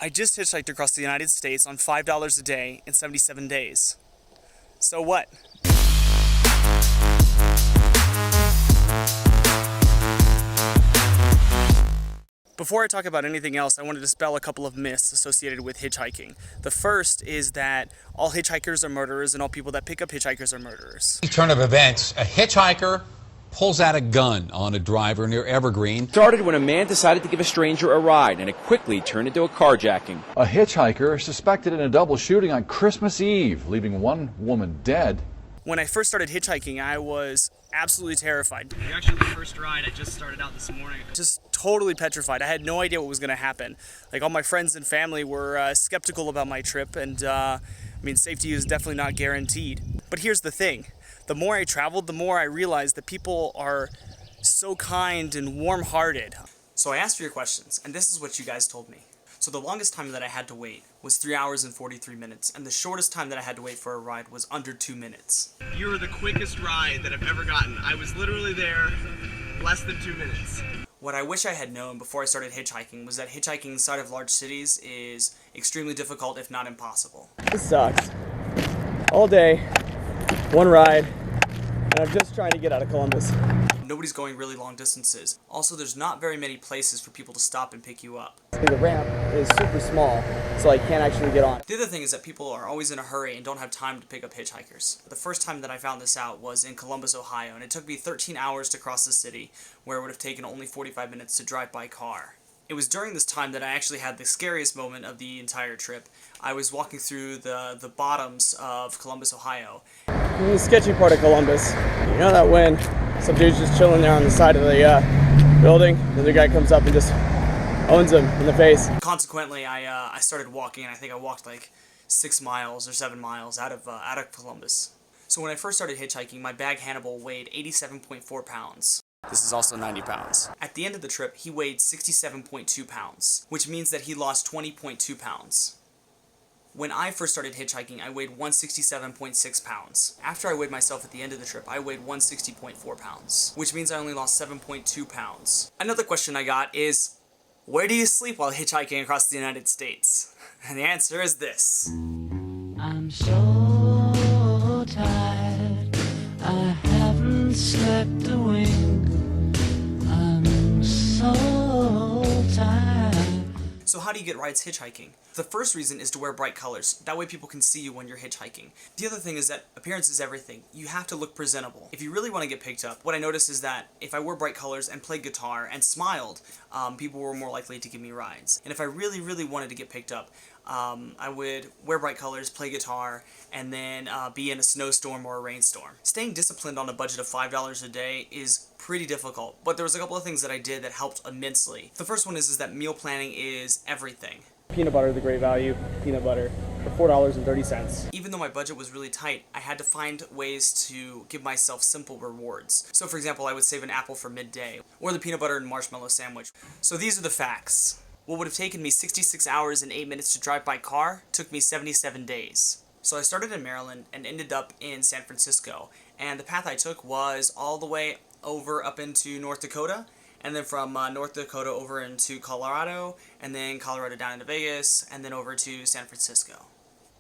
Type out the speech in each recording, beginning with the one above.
I just hitchhiked across the United States on $5 a day in 77 days. So what? Before I talk about anything else, I wanted to dispel a couple of myths associated with hitchhiking. The first is that all hitchhikers are murderers and all people that pick up hitchhikers are murderers. Turn of events, a hitchhiker pulls out a gun on a driver near Evergreen. Started when a man decided to give a stranger a ride, and it quickly turned into a carjacking. A hitchhiker suspected in a double shooting on Christmas Eve, leaving one woman dead. When I first started hitchhiking, I was absolutely terrified. Actually, the first ride, I just started out this morning. Just totally petrified. I had no idea what was going to happen. Like, all my friends and family were skeptical about my trip, and I mean, safety is definitely not guaranteed. But here's the thing. The more I traveled, the more I realized that people are so kind and warm-hearted. So I asked for your questions, and this is what you guys told me. So the longest time that I had to wait was 3 hours and 43 minutes, and the shortest time that I had to wait for a ride was under 2 minutes. You were the quickest ride that I've ever gotten. I was literally there less than 2 minutes. What I wish I had known before I started hitchhiking was that hitchhiking inside of large cities is extremely difficult, if not impossible. This sucks. All day, one ride, and I'm just trying to get out of Columbus. Nobody's going really long distances. Also, there's not very many places for people to stop and pick you up. The ramp is super small, so I can't actually get on. The other thing is that people are always in a hurry and don't have time to pick up hitchhikers. The first time that I found this out was in Columbus, Ohio, and it took me 13 hours to cross the city, where it would have taken only 45 minutes to drive by car. It was during this time that I actually had the scariest moment of the entire trip. I was walking through the bottoms of Columbus, Ohio. The sketchy part of Columbus, you know that when some dude's just chilling there on the side of the building, the other guy comes up and just owns him in the face. Consequently, I started walking, and I think I walked like 6 miles or 7 miles out of Columbus. So when I first started hitchhiking, my bag Hannibal weighed 87.4 pounds. This is also 90 pounds. At the end of the trip, he weighed 67.2 pounds, which means that he lost 20.2 pounds. When I first started hitchhiking, I weighed 167.6 pounds. After I weighed myself at the end of the trip, I weighed 160.4 pounds, which means I only lost 7.2 pounds. Another question I got is, where do you sleep while hitchhiking across the United States? And the answer is this. I'm so tired, I haven't slept a wink. I'm so tired. So how do you get rides hitchhiking? The first reason is to wear bright colors. That way people can see you when you're hitchhiking. The other thing is that appearance is everything. You have to look presentable. If you really want to get picked up, what I noticed is that if I wore bright colors and played guitar and smiled, people were more likely to give me rides. And if I really, really wanted to get picked up, I would wear bright colors, play guitar, and then be in a snowstorm or a rainstorm. Staying disciplined on a budget of $5 a day is pretty difficult, but there was a couple of things that I did that helped immensely. The first one is that meal planning is everything. Peanut butter, the great value, peanut butter for $4.30. Even though my budget was really tight, I had to find ways to give myself simple rewards. So for example, I would save an apple for midday, or the peanut butter and marshmallow sandwich. So these are the facts. What would have taken me 66 hours and 8 minutes to drive by car took me 77 days. So I started in Maryland and ended up in San Francisco, and the path I took was all the way over up into North Dakota, and then from North Dakota over into Colorado, and then Colorado down into Vegas, and then over to San Francisco.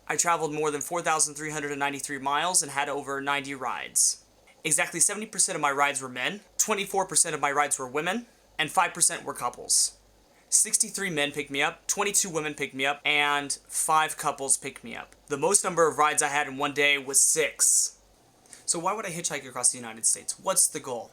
I traveled more than 4,393 miles and had over 90 rides. Exactly 70% of my rides were men, 24% of my rides were women, and 5% were couples. 63 men picked me up, 22 women picked me up, and 5 couples picked me up. The most number of rides I had in one day was 6. So why would I hitchhike across the United States? What's the goal?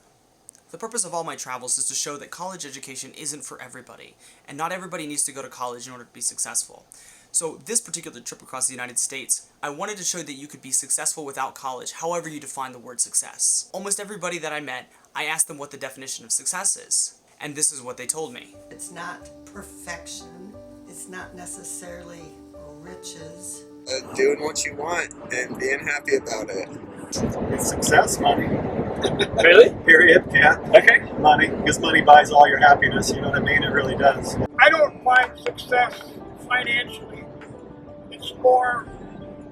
The purpose of all my travels is to show that college education isn't for everybody, and not everybody needs to go to college in order to be successful. So this particular trip across the United States, I wanted to show that you could be successful without college, however you define the word success. Almost everybody that I met, I asked them what the definition of success is, and this is what they told me. It's not perfection, it's not necessarily riches. Doing what you want and being happy about it. It's success, money. Really? Period. Yeah. Okay. Money, because money buys all your happiness. You know what I mean? It really does. I don't find success financially. It's more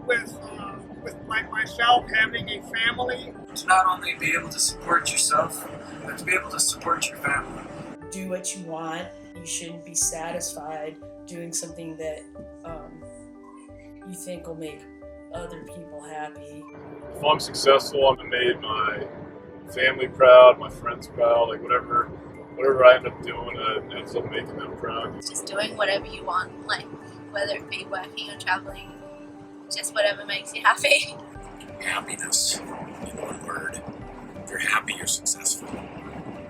with myself having a family. To not only be able to support yourself, but to be able to support your family. Do what you want. you shouldn't be satisfied doing something that you think will make other people happy. If I'm successful, I'm made my family proud, my friends proud, like whatever I end up doing, it ends up making them proud. Just doing whatever you want, like whether it be working or traveling, just whatever makes you happy. Happiness, in one word. If you're happy, you're successful.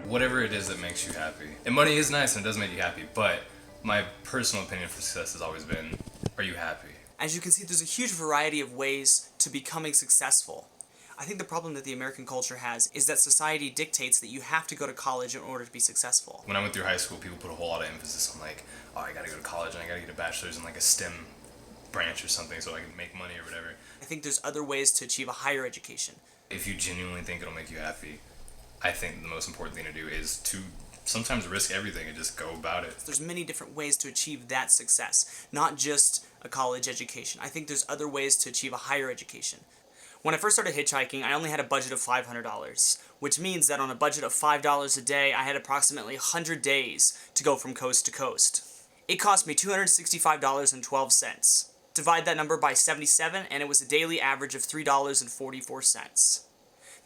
Whatever it is that makes you happy. And money is nice and it does make you happy, but my personal opinion for success has always been, are you happy? As you can see, there's a huge variety of ways to becoming successful. I think the problem that the American culture has is that society dictates that you have to go to college in order to be successful. When I went through high school, people put a whole lot of emphasis on like, oh, I gotta go to college and I gotta get a bachelor's in like a STEM branch or something so I can make money or whatever. I think there's other ways to achieve a higher education. If you genuinely think it'll make you happy, I think the most important thing to do is to sometimes risk everything and just go about it. There's many different ways to achieve that success, not just a college education. I think there's other ways to achieve a higher education. When I first started hitchhiking, I only had a budget of $500, which means that on a budget of $5 a day, I had approximately 100 days to go from coast to coast. It cost me $265.12. Divide that number by 77, and it was a daily average of $3.44.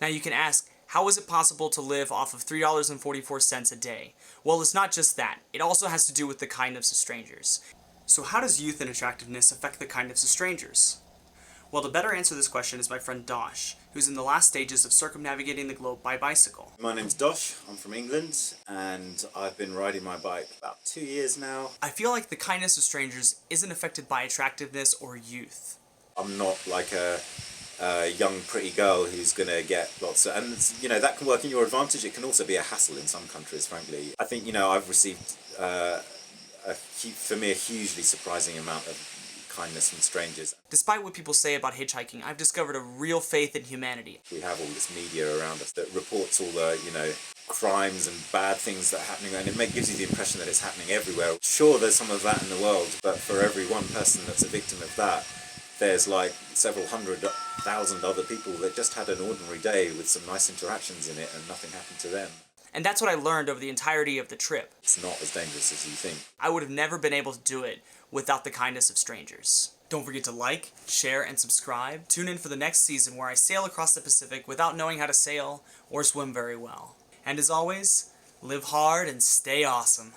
Now you can ask, how is it possible to live off of $3.44 a day? Well, it's not just that. It also has to do with the kindness of strangers. So how does youth and attractiveness affect the kindness of strangers? Well, to better answer this question is my friend Dosh, who's in the last stages of circumnavigating the globe by bicycle. My name's Dosh, I'm from England, and I've been riding my bike about 2 years now. I feel like the kindness of strangers isn't affected by attractiveness or youth. I'm not like a young pretty girl who's going to get lots of, and you know, that can work in your advantage. It can also be a hassle in some countries, frankly. I think, you know, I've received for me a hugely surprising amount of kindness from strangers. Despite what people say about hitchhiking, I've discovered a real faith in humanity. We have all this media around us that reports all the, you know, crimes and bad things that are happening, and it gives you the impression that it's happening everywhere. Sure, there's some of that in the world, but for every one person that's a victim of that, there's like several 100,000 other people that just had an ordinary day with some nice interactions in it and nothing happened to them. And that's what I learned over the entirety of the trip. It's not as dangerous as you think. I would have never been able to do it without the kindness of strangers. Don't forget to like, share, and subscribe. Tune in for the next season where I sail across the Pacific without knowing how to sail or swim very well. And as always, live hard and stay awesome.